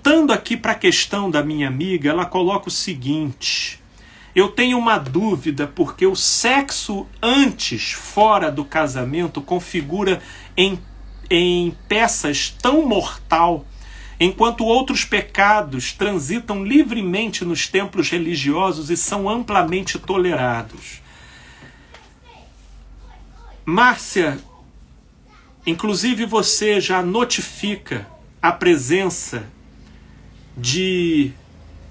voltando aqui para a questão da minha amiga, ela coloca o seguinte: eu tenho uma dúvida porque o sexo antes, fora do casamento, configura em peças tão mortal, enquanto outros pecados transitam livremente nos templos religiosos e são amplamente tolerados. Márcia, inclusive você já notifica a presença de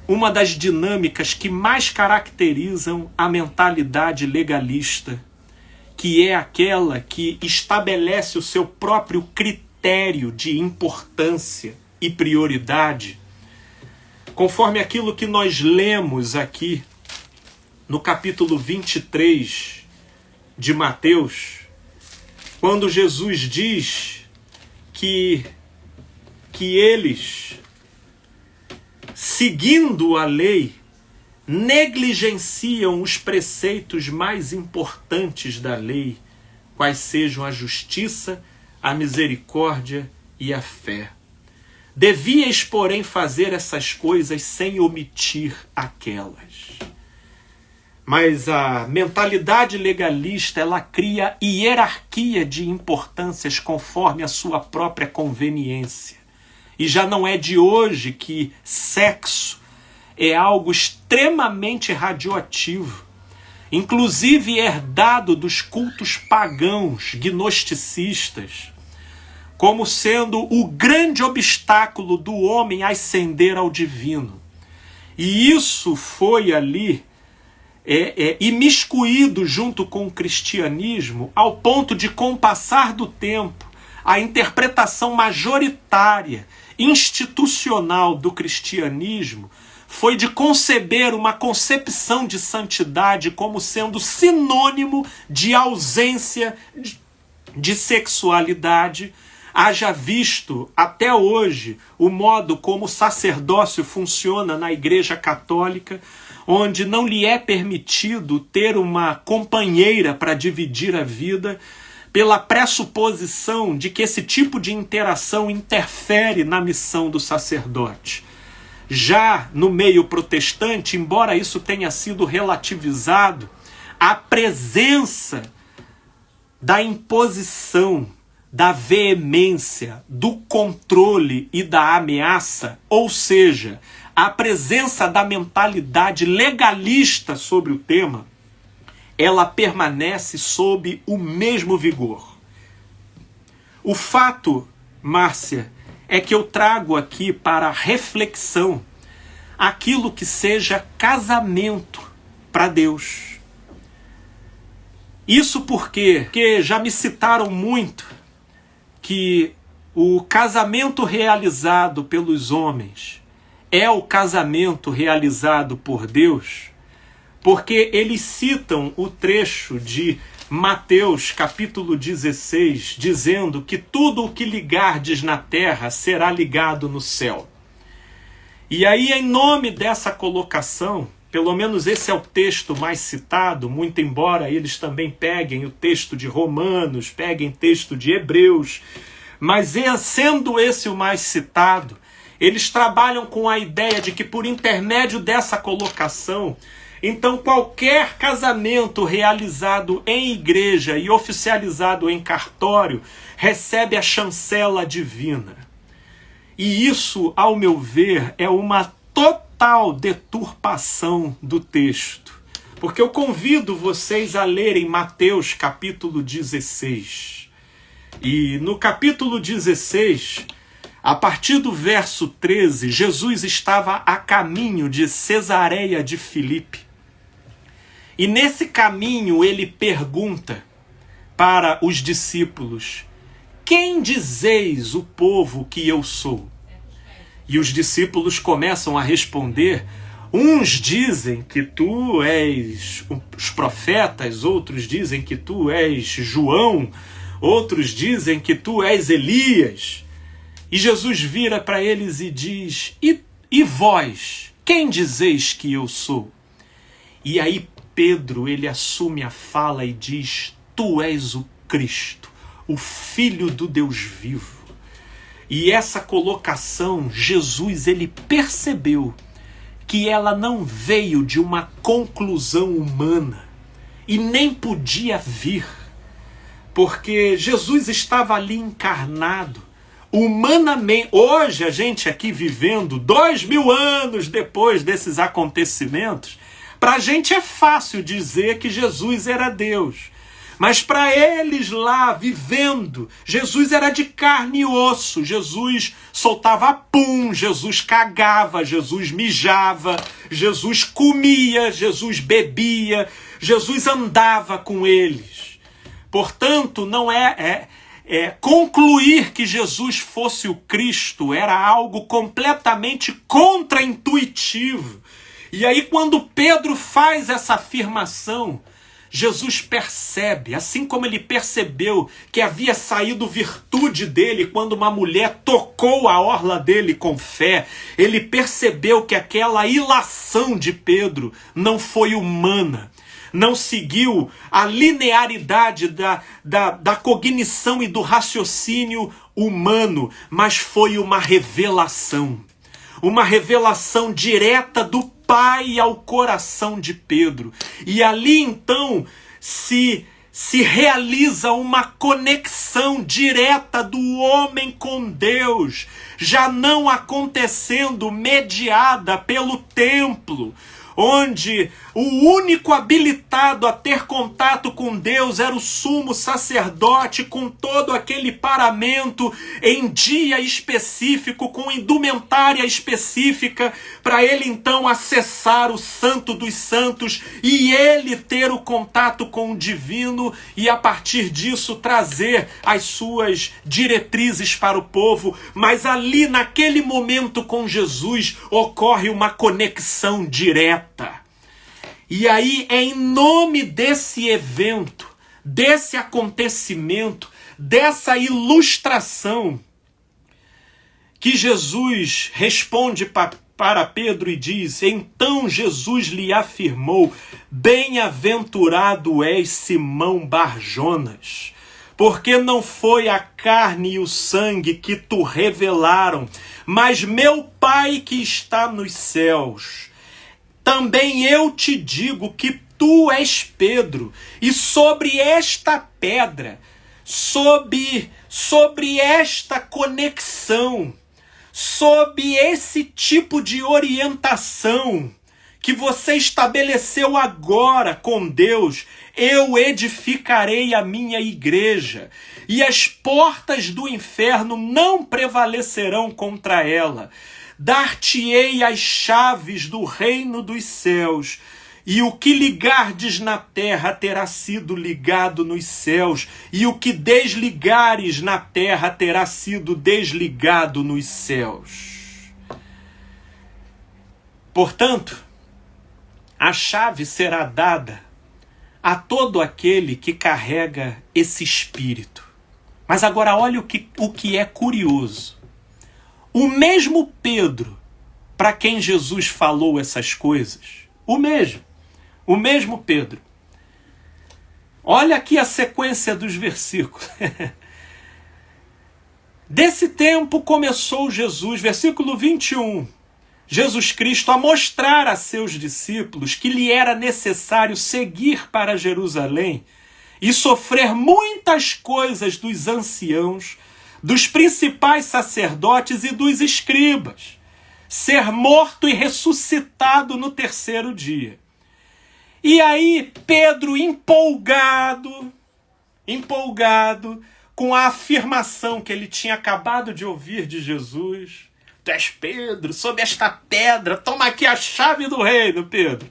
uma das dinâmicas que mais caracterizam a mentalidade legalista, que é aquela que estabelece o seu próprio critério de importância e prioridade, conforme aquilo que nós lemos aqui no capítulo 23 de Mateus, quando Jesus diz que eles, seguindo a lei, negligenciam os preceitos mais importantes da lei, quais sejam a justiça, a misericórdia e a fé. Devíeis, porém, fazer essas coisas sem omitir aquelas. Mas a mentalidade legalista, ela cria hierarquia de importâncias conforme a sua própria conveniência. E já não é de hoje que sexo é algo extremamente radioativo, inclusive herdado dos cultos pagãos, gnosticistas, como sendo o grande obstáculo do homem ascender ao divino. E isso foi ali imiscuído junto com o cristianismo, ao ponto de, com o passar do tempo, a interpretação majoritária, institucional do cristianismo foi de conceber uma concepção de santidade como sendo sinônimo de ausência de sexualidade. Haja visto até hoje o modo como o sacerdócio funciona na Igreja Católica, onde não lhe é permitido ter uma companheira para dividir a vida, pela pressuposição de que esse tipo de interação interfere na missão do sacerdote. Já no meio protestante, embora isso tenha sido relativizado, a presença da imposição, da veemência, do controle e da ameaça, ou seja, a presença da mentalidade legalista sobre o tema, ela permanece sob o mesmo vigor. O fato, Márcia, é que eu trago aqui para reflexão aquilo que seja casamento para Deus. Isso porque já me citaram muito que o casamento realizado pelos homens é o casamento realizado por Deus, porque eles citam o trecho de Mateus capítulo 16, dizendo que tudo o que ligardes na terra será ligado no céu. E aí, em nome dessa colocação, pelo menos esse é o texto mais citado, muito embora eles também peguem o texto de Romanos, peguem texto de Hebreus, mas sendo esse o mais citado, eles trabalham com a ideia de que por intermédio dessa colocação, então qualquer casamento realizado em igreja e oficializado em cartório recebe a chancela divina. E isso, ao meu ver, é uma total deturpação do texto. Porque eu convido vocês a lerem Mateus capítulo 16. E no capítulo 16, a partir do verso 13, Jesus estava a caminho de Cesareia de Filipe. E nesse caminho ele pergunta para os discípulos: quem dizeis o povo que eu sou? E os discípulos começam a responder: uns dizem que tu és os profetas, outros dizem que tu és João, outros dizem que tu és Elias. E Jesus vira para eles e diz: e vós, quem dizeis que eu sou? E aí Pedro, ele assume a fala e diz: tu és o Cristo, o Filho do Deus vivo. E essa colocação, Jesus, ele percebeu que ela não veio de uma conclusão humana e nem podia vir, porque Jesus estava ali encarnado, humanamente. Hoje a gente aqui vivendo 2000 anos depois desses acontecimentos, para a gente é fácil dizer que Jesus era Deus. Mas para eles lá, vivendo, Jesus era de carne e osso. Jesus soltava pum, Jesus cagava, Jesus mijava, Jesus comia, Jesus bebia, Jesus andava com eles. Portanto, não é concluir que Jesus fosse o Cristo era algo completamente contraintuitivo. E aí quando Pedro faz essa afirmação, Jesus percebe, assim como ele percebeu que havia saído virtude dele quando uma mulher tocou a orla dele com fé, ele percebeu que aquela ilação de Pedro não foi humana, não seguiu a linearidade da cognição e do raciocínio humano, mas foi uma revelação direta do Pai ao coração de Pedro. E ali então se realiza uma conexão direta do homem com Deus, já não acontecendo mediada pelo templo, onde o único habilitado a ter contato com Deus era o sumo sacerdote, com todo aquele paramento em dia específico, com indumentária específica, para ele então acessar o Santo dos Santos e ele ter o contato com o divino e a partir disso trazer as suas diretrizes para o povo. Mas ali naquele momento com Jesus ocorre uma conexão direta. E aí é em nome desse evento, desse acontecimento, dessa ilustração, que Jesus responde para Pedro e diz: então Jesus lhe afirmou, bem-aventurado és Simão Bar-Jonas, porque não foi a carne e o sangue que tu revelaram, mas meu Pai que está nos céus. Também eu te digo que tu és Pedro, e sobre esta pedra, sobre esta conexão, sob esse tipo de orientação que você estabeleceu agora com Deus, eu edificarei a minha igreja, e as portas do inferno não prevalecerão contra ela. Dar-te-ei as chaves do reino dos céus, e o que ligardes na terra terá sido ligado nos céus, e o que desligares na terra terá sido desligado nos céus. Portanto, a chave será dada a todo aquele que carrega esse espírito. Mas agora olha o que é curioso. O mesmo Pedro para quem Jesus falou essas coisas, o mesmo Pedro. Olha aqui a sequência dos versículos. Desse tempo começou Jesus, versículo 21, Jesus Cristo a mostrar a seus discípulos que lhe era necessário seguir para Jerusalém e sofrer muitas coisas dos anciãos, dos principais sacerdotes e dos escribas, ser morto e ressuscitado no terceiro dia. E aí Pedro, empolgado com a afirmação que ele tinha acabado de ouvir de Jesus: tu és Pedro, sob esta pedra, toma aqui a chave do reino, Pedro.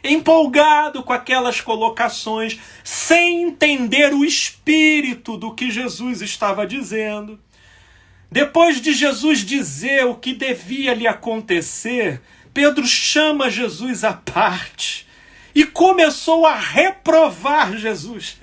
Empolgado com aquelas colocações, sem entender o espírito do que Jesus estava dizendo. Depois de Jesus dizer o que devia lhe acontecer, Pedro chama Jesus à parte e começou a reprovar Jesus.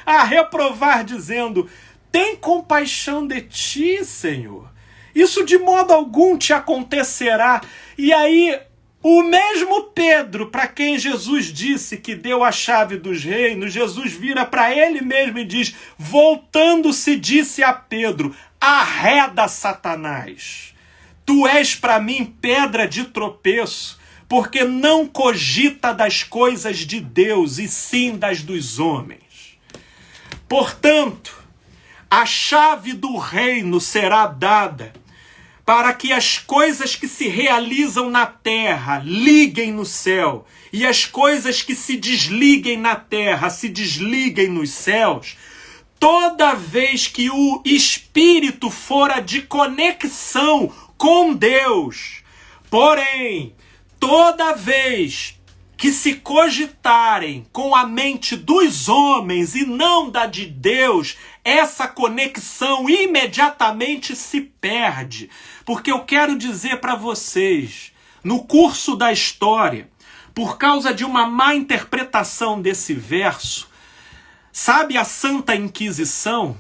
A reprovar, dizendo: tem compaixão de ti, Senhor. Isso de modo algum te acontecerá. E aí, o mesmo Pedro, para quem Jesus disse que deu a chave dos reinos, Jesus vira para ele mesmo e diz: voltando-se, disse a Pedro: Arreda, Satanás! Tu és para mim pedra de tropeço, porque não cogita das coisas de Deus, e sim das dos homens. Portanto, a chave do reino será dada para que as coisas que se realizam na terra liguem no céu, e as coisas que se desliguem na terra se desliguem nos céus, toda vez que o espírito fora de conexão com Deus. Porém, toda vez que se cogitarem com a mente dos homens e não da de Deus, essa conexão imediatamente se perde. Porque eu quero dizer para vocês, no curso da história, por causa de uma má interpretação desse verso, sabe a Santa Inquisição?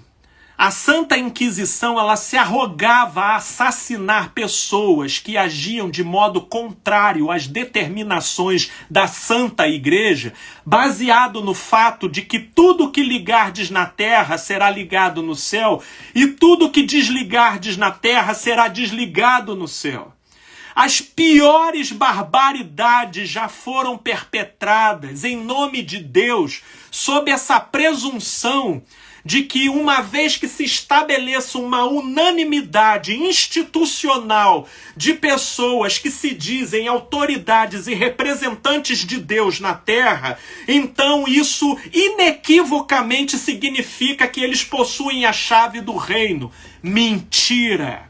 A Santa Inquisição, ela se arrogava a assassinar pessoas que agiam de modo contrário às determinações da Santa Igreja, baseado no fato de que tudo que ligardes na terra será ligado no céu, e tudo que desligardes na terra será desligado no céu. As piores barbaridades já foram perpetradas em nome de Deus, sob essa presunção de que uma vez que se estabeleça uma unanimidade institucional de pessoas que se dizem autoridades e representantes de Deus na Terra, então isso inequivocamente significa que eles possuem a chave do reino. Mentira!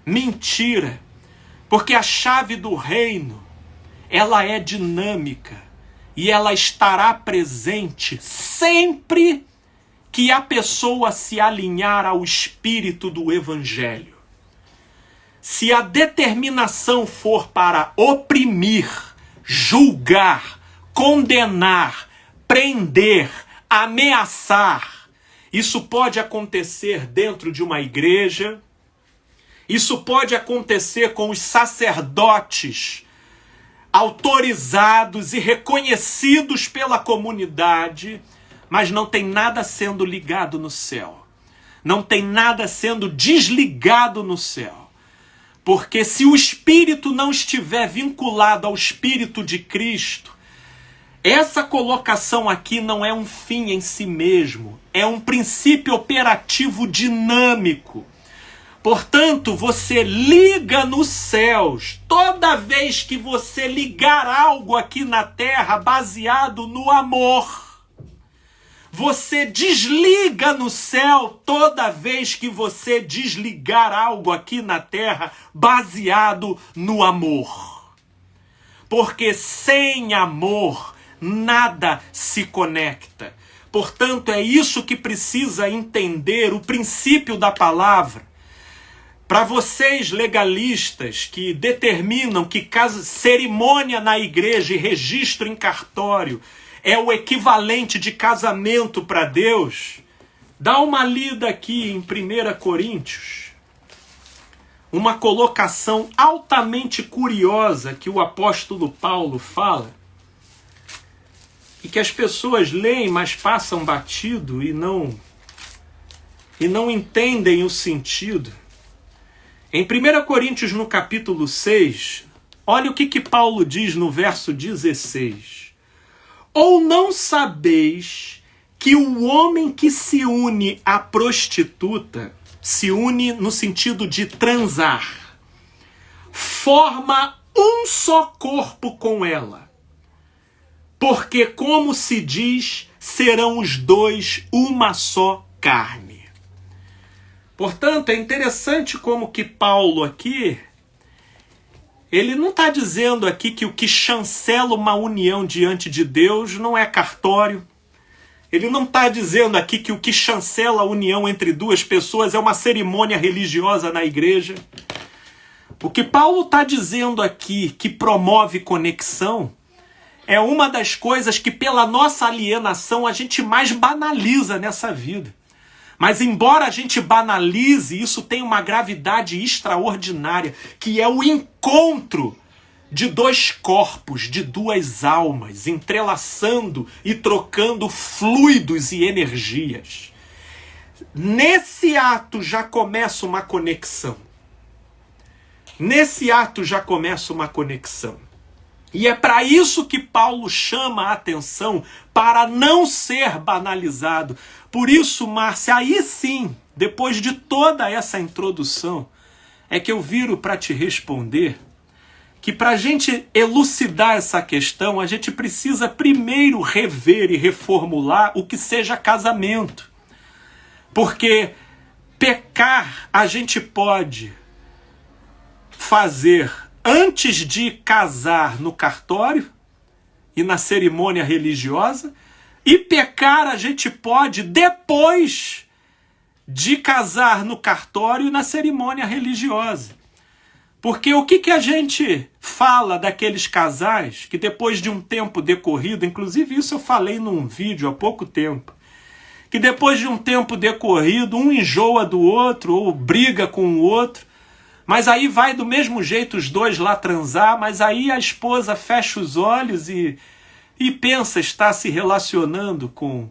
Mentira! Porque a chave do reino, ela é dinâmica e ela estará presente sempre que a pessoa se alinhar ao espírito do Evangelho. Se a determinação for para oprimir, julgar, condenar, prender, ameaçar, isso pode acontecer dentro de uma igreja, isso pode acontecer com os sacerdotes autorizados e reconhecidos pela comunidade, mas não tem nada sendo ligado no céu. Não tem nada sendo desligado no céu. Porque se o Espírito não estiver vinculado ao Espírito de Cristo, essa colocação aqui não é um fim em si mesmo, é um princípio operativo dinâmico. Portanto, você liga nos céus toda vez que você ligar algo aqui na terra baseado no amor. Você desliga no céu toda vez que você desligar algo aqui na terra baseado no amor. Porque sem amor nada se conecta. Portanto, é isso que precisa entender o princípio da palavra. Para vocês legalistas que determinam que cerimônia na igreja e registro em cartório é o equivalente de casamento para Deus, dá uma lida aqui em 1 Coríntios, uma colocação altamente curiosa que o apóstolo Paulo fala, e que as pessoas leem, mas passam batido e não entendem o sentido. Em 1 Coríntios, no capítulo 6, olha o que Paulo diz no verso 16. Ou não sabeis que o homem que se une à prostituta, se une no sentido de transar, forma um só corpo com ela? Porque, como se diz, serão os dois uma só carne. Portanto, é interessante como que Paulo aqui, ele não está dizendo aqui que o que chancela uma união diante de Deus não é cartório. Ele não está dizendo aqui que o que chancela a união entre duas pessoas é uma cerimônia religiosa na igreja. O que Paulo está dizendo aqui, que promove conexão, é uma das coisas que pela nossa alienação a gente mais banaliza nessa vida. Mas embora a gente banalize, isso tem uma gravidade extraordinária, que é o encontro de dois corpos, de duas almas, entrelaçando e trocando fluidos e energias. nesse ato já começa uma conexão. Nesse ato já começa uma conexão. E é para isso que Paulo chama a atenção, para não ser banalizado. Por isso, Márcia, aí sim, depois de toda essa introdução, é que eu viro para te responder que para a gente elucidar essa questão, a gente precisa primeiro rever e reformular o que seja casamento. Porque pecar a gente pode fazer antes de casar no cartório e na cerimônia religiosa, e pecar a gente pode depois de casar no cartório e na cerimônia religiosa. Porque o que a gente fala daqueles casais que depois de um tempo decorrido, inclusive isso eu falei num vídeo há pouco tempo, que depois de um tempo decorrido, um enjoa do outro ou briga com o outro, mas aí vai do mesmo jeito os dois lá transar, mas aí a esposa fecha os olhos e pensa estar se relacionando com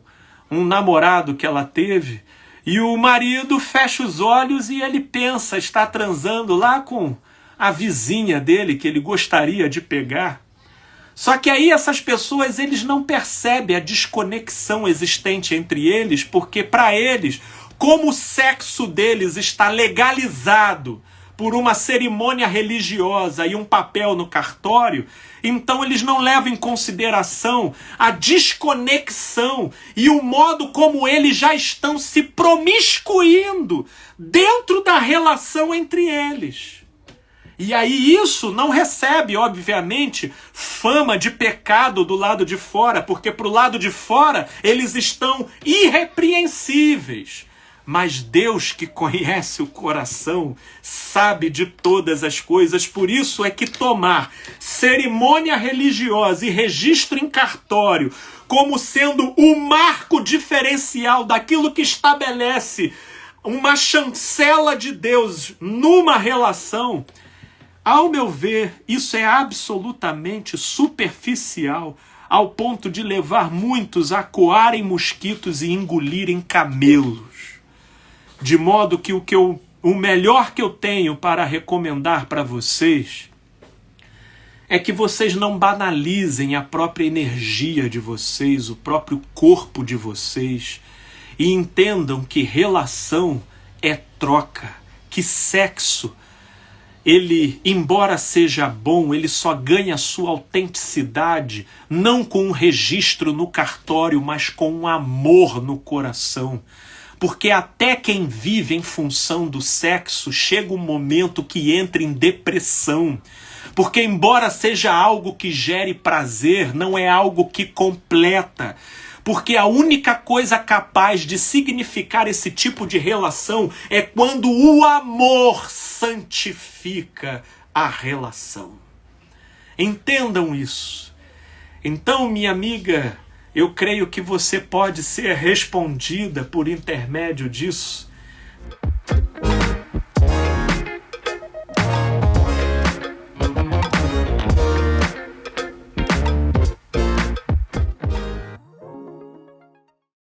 um namorado que ela teve, e o marido fecha os olhos e ele pensa estar transando lá com a vizinha dele que ele gostaria de pegar. Só que aí essas pessoas, eles não percebem a desconexão existente entre eles, porque para eles, como o sexo deles está legalizado por uma cerimônia religiosa e um papel no cartório, então eles não levam em consideração a desconexão e o modo como eles já estão se promiscuindo dentro da relação entre eles. E aí isso não recebe, obviamente, fama de pecado do lado de fora, porque pro lado de fora eles estão irrepreensíveis. Mas Deus, que conhece o coração, sabe de todas as coisas. Por isso é que tomar cerimônia religiosa e registro em cartório como sendo o marco diferencial daquilo que estabelece uma chancela de Deus numa relação, ao meu ver, isso é absolutamente superficial, ao ponto de levar muitos a coarem mosquitos e engolirem camelos. De modo que o melhor que eu tenho para recomendar para vocês é que vocês não banalizem a própria energia de vocês, o próprio corpo de vocês, e entendam que relação é troca, que sexo, ele, embora seja bom, ele só ganha sua autenticidade não com um registro no cartório, mas com um amor no coração. Porque até quem vive em função do sexo chega um momento que entra em depressão. Porque embora seja algo que gere prazer, não é algo que completa. Porque a única coisa capaz de significar esse tipo de relação é quando o amor santifica a relação. Entendam isso. Então, minha amiga, eu creio que você pode ser respondida por intermédio disso,